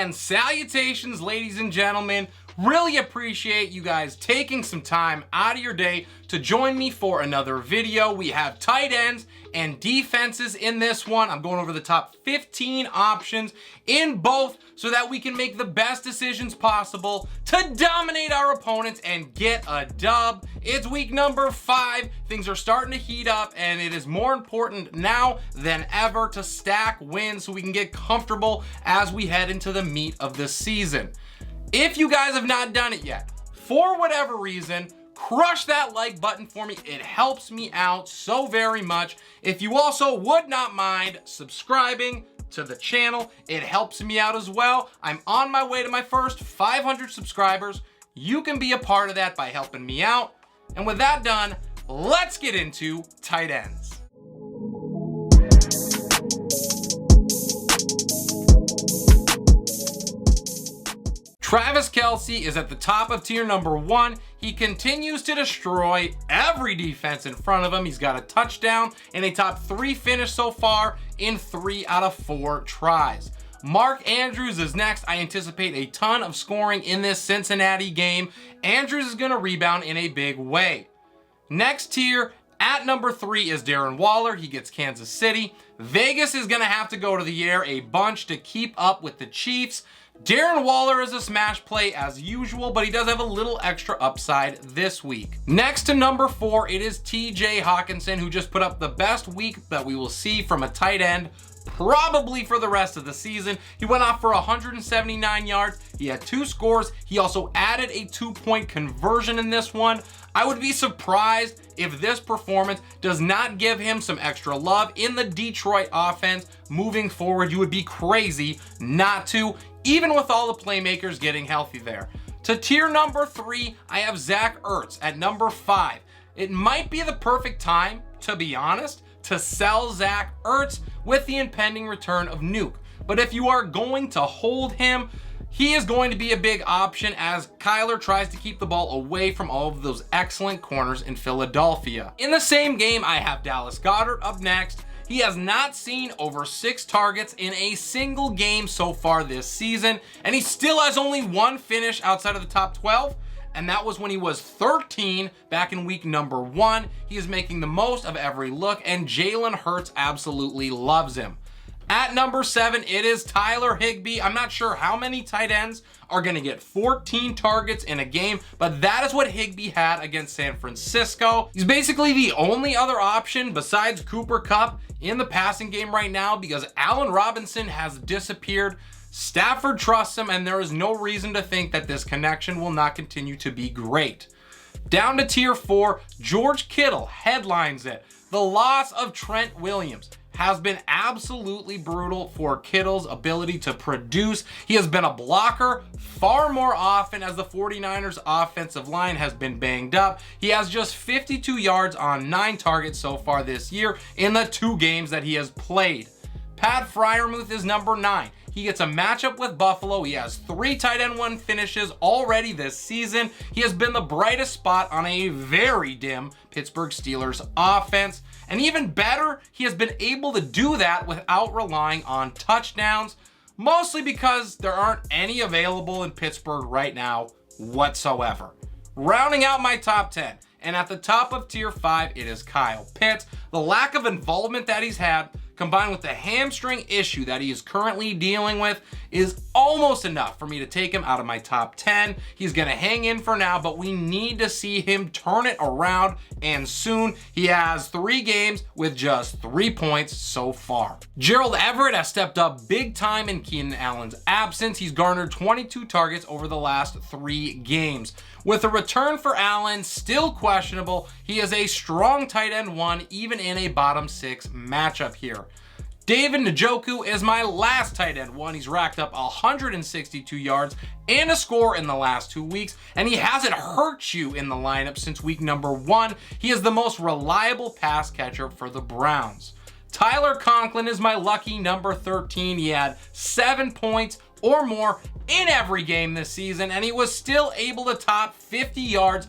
And salutations, ladies and gentlemen. Really appreciate you guys taking some time out of your day to join me for another video. We have tight ends and defenses in this one. I'm going over the top 15 options in both so that we can make the best decisions possible to dominate our opponents and get a dub. It's week number 5. Things are starting to heat up, and it is more important now than ever to stack wins so we can get comfortable as we head into the meat of the season. If you guys have not done it yet, for whatever reason, crush that like button for me. It helps me out so very much. If you also would not mind subscribing to the channel, it helps me out as well. I'm on my way to my first 500 subscribers. You can be a part of that by helping me out. And with that done, let's get into tight ends. Travis Kelce is at the top of tier number 1. He continues to destroy every defense in front of him. He's got a touchdown and a top 3 finish so far in 3 out of 4 tries. Mark Andrews is next. I anticipate a ton of scoring in this Cincinnati game. Andrews is going to rebound in a big way. Next tier, at number 3 is Darren Waller. He gets Kansas City. Vegas is going to have to go to the air a bunch to keep up with the Chiefs. Darren Waller is a smash play as usual, but he does have a little extra upside this week. Next to number 4, it is TJ Hawkinson, who just put up the best week that we will see from a tight end probably for the rest of the season. He went off for 179 yards. He had 2 scores. He also added a 2-point conversion in this one. I would be surprised if this performance does not give him some extra love in the Detroit offense moving forward. You would be crazy not to, even with all the playmakers getting healthy there. To tier number 3, I have Zach Ertz at number 5. It might be the perfect time, to be honest, to sell Zach Ertz with the impending return of Nuke. But if you are going to hold him, he is going to be a big option as Kyler tries to keep the ball away from all of those excellent corners in Philadelphia. In the same game, I have Dallas Goedert up next. He has not seen over 6 targets in a single game so far this season, and he still has only 1 finish outside of the top 12, and that was when he was 13 back in week number 1. He is making the most of every look, and Jalen Hurts absolutely loves him. At number 7, it is Tyler Higbee. I'm not sure how many tight ends are going to get 14 targets in a game, but that is what Higbee had against San Francisco. He's basically the only other option besides Cooper Kupp in the passing game right now because Allen Robinson has disappeared. Stafford trusts him, and there is no reason to think that this connection will not continue to be great. Down to tier 4, George Kittle headlines it. The loss of Trent Williams has been absolutely brutal for Kittle's ability to produce. He has been a blocker far more often as the 49ers offensive line has been banged up. He has just 52 yards on 9 targets so far this year in the 2 games that he has played. Pat Freiermuth is number 9. He gets a matchup with Buffalo. He has 3 tight end 1 finishes already this season. He has been the brightest spot on a very dim Pittsburgh Steelers offense. And even better, he has been able to do that without relying on touchdowns, mostly because there aren't any available in Pittsburgh right now whatsoever. Rounding out my top 10, and at the top of tier 5, it is Kyle Pitts. The lack of involvement that he's had, combined with the hamstring issue that he is currently dealing with, is almost enough for me to take him out of my top 10. He's going to hang in for now, but we need to see him turn it around, and soon. He has 3 games with just 3 points so far. Gerald Everett has stepped up big time in Keenan Allen's absence. He's garnered 22 targets over the last 3 games. With a return for Allen still questionable, he is a strong tight end 1 even in a bottom 6 matchup here. David Njoku is my last tight end 1. He's racked up 162 yards and a score in the last 2 weeks, and he hasn't hurt you in the lineup since week number 1. He is the most reliable pass catcher for the Browns. Tyler Conklin is my lucky number 13. He had 7 points or more in every game this season, and he was still able to top 50 yards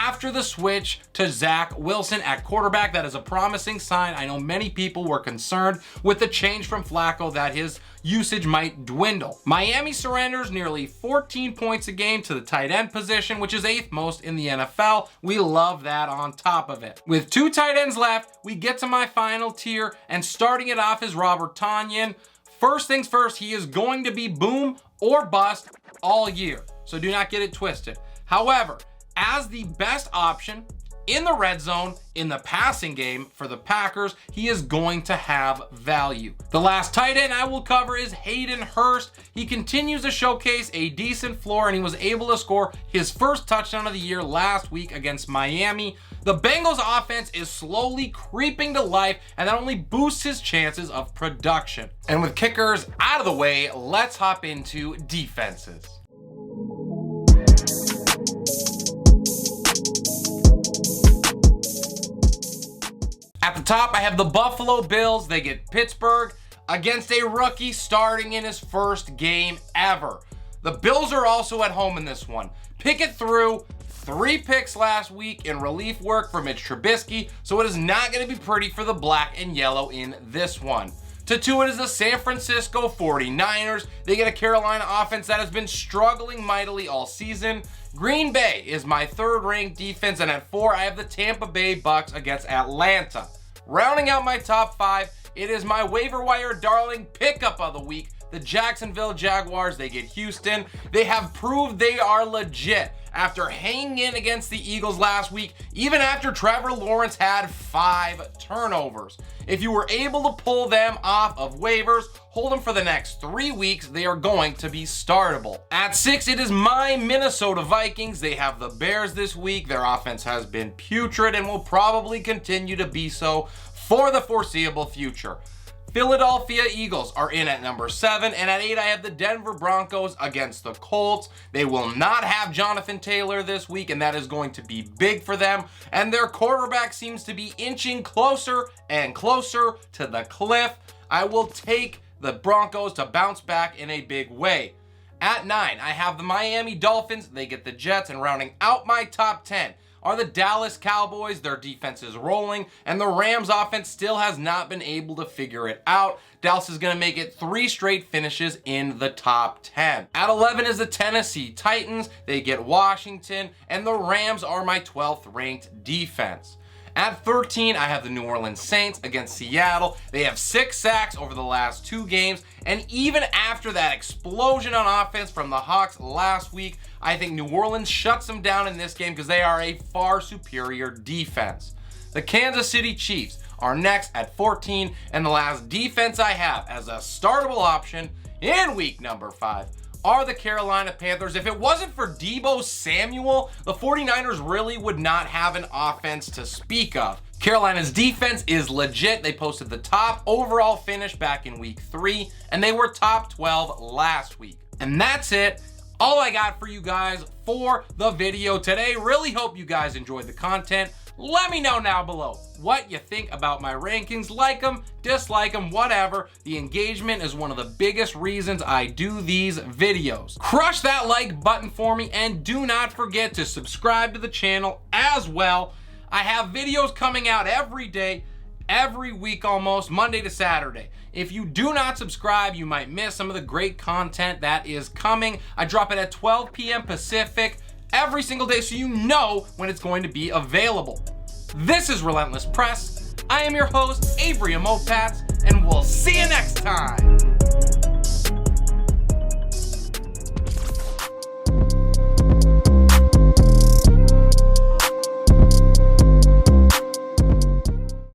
after the switch to Zach Wilson at quarterback. That is a promising sign. I know many people were concerned with the change from Flacco that his usage might dwindle. Miami surrenders nearly 14 points a game to the tight end position, which is 8th most in the NFL. We love that on top of it. With 2 tight ends left, we get to my final tier, and starting it off is Robert Tonyan. First things first, he is going to be boom or bust all year, so do not get it twisted. However, as the best option in the red zone, in the passing game for the Packers, he is going to have value. The last tight end I will cover is Hayden Hurst. He continues to showcase a decent floor, and he was able to score his first touchdown of the year last week against Miami. The Bengals offense is slowly creeping to life, and that only boosts his chances of production. And with kickers out of the way, let's hop into defenses. At the top, I have the Buffalo Bills. They get Pittsburgh against a rookie starting in his first game ever. The Bills are also at home in this one. Pickett threw 3 picks last week in relief work for Mitch Trubisky, so it is not going to be pretty for the black and yellow in this one. To 2, it is the San Francisco 49ers. They get a Carolina offense that has been struggling mightily all season. Green Bay is my 3rd ranked defense, and at 4, I have the Tampa Bay Bucks against Atlanta. Rounding out my top 5, it is my waiver wire darling pickup of the week, the Jacksonville Jaguars. They get Houston. They have proved they are legit after hanging in against the Eagles last week, even after Trevor Lawrence had 5 turnovers. If you were able to pull them off of waivers, hold them for the next 3 weeks, they are going to be startable. At 6, it is my Minnesota Vikings. They have the Bears this week. Their offense has been putrid and will probably continue to be so for the foreseeable future. Philadelphia Eagles are in at number 7, and at 8, I have the Denver Broncos against the Colts. They will not have Jonathan Taylor this week, and that is going to be big for them. And their quarterback seems to be inching closer and closer to the cliff. I will take the Broncos to bounce back in a big way. At 9, I have the Miami Dolphins. They get the Jets, and rounding out my top 10 are the Dallas Cowboys. Their defense is rolling, and the Rams offense still has not been able to figure it out. Dallas is going to make it 3 straight finishes in the top 10. At 11 is the Tennessee Titans. They get Washington, and the Rams are my 12th ranked defense. At 13, I have the New Orleans Saints against Seattle. They have 6 sacks over the last 2 games, and even after that explosion on offense from the Hawks last week, I think New Orleans shuts them down in this game because they are a far superior defense. The Kansas City Chiefs are next at 14, and the last defense I have as a startable option in week number 5 are the Carolina Panthers. If it wasn't for Deebo Samuel, the 49ers really would not have an offense to speak of. Carolina's defense is legit. They posted the top overall finish back in week 3, and they were top 12 last week. And that's it. All I got for you guys for the video today. Really hope you guys enjoyed the content. Let me know now below what you think about my rankings. Like them, dislike them, whatever. The engagement is one of the biggest reasons I do these videos. Crush that like button for me, and do not forget to subscribe to the channel as well. I have videos coming out every day, every week almost, Monday to Saturday. If you do not subscribe, you might miss some of the great content that is coming. I drop it at 12 p.m. Pacific every single day, so you know when it's going to be available. This is Relentless Press. I am your host, Avery Amopats, and we'll see you next time.